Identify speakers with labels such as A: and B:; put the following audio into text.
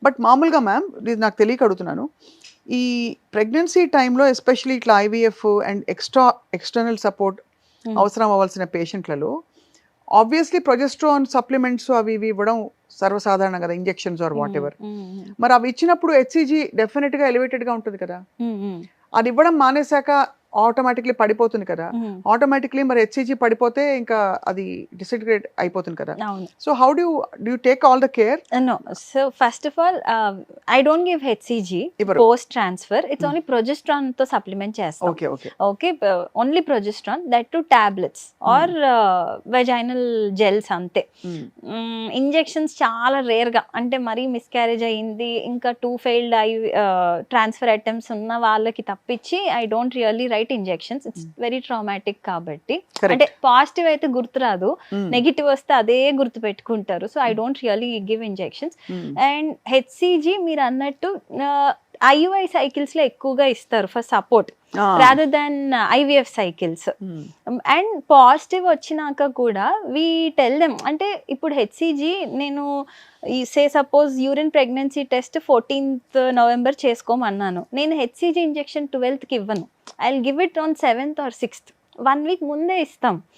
A: But మామూలుగా ma'am ఇది నాకు తెలియక అడుగుతున్నాను. ఈ ప్రెగ్నెన్సీ టైంలో ఎస్పెషల్లీ ఇట్లా ఐవీఎఫ్ అండ్ ఎక్స్టర్నల్ సపోర్ట్ అవసరం అవ్వాల్సిన పేషెంట్లలో ఆబ్వియస్లీ ప్రొజెస్ట్రాన్ సప్లిమెంట్స్ అవి ఇవి ఇవ్వడం సర్వసాధారణం కదా, ఇంజెక్షన్స్ ఆర్ వాట్ ఎవర్. మరి అవి ఇచ్చినప్పుడు హెచ్సిజీ డెఫినెట్గా ఎలివేటెడ్గా ఉంటుంది కదా. అది ఇవ్వడం మానేశాక ఆటోమేటిక్లీ పడిపోతుంది కదా. ఆటోమేటిక్లీ మరి హెచ్సిజీ పడిపోతే ఇంకా అది డిసింటిగ్రేట్ అయిపోతుంది కదా. So how do you take all the care?
B: No. So first of all, I don't give HCG post transfer. It's only progesterone to supplement chestam. Okay. Only progesterone, that too tablets or vaginal gels ante. Injections చాలా rare గా, అంటే మరీ miscarriage అయ్యింది ఇంకా 2 failed transfer attempts ఉన్న వాళ్ళకి తప్పించి I don't really write injections. It's very traumatic కాబట్టి, అంటే పాజిటివ్ అయితే గుర్తురాదు, నెగిటివ్ వస్తే అదే గుర్తు పెట్టుకుంటారు. So I don't really give injections. And HCG మీరు అన్నట్టు ఐయుఐ సైకిల్స్ లో ఎక్కువగా ఇస్తారు for support rather than IVF cycles. And positive వచ్చినాక కూడా వీ టెల్ దెమ్, అంటే ఇప్పుడు హెచ్సిజీ నేను say suppose urine pregnancy test 14th November చేసుకోమన్నాను, నేను హెచ్సిజీ ఇంజెక్షన్ 12th ఇవ్వను. I will give it on 7th or 6th, 1 week ముందే ఇస్తాం.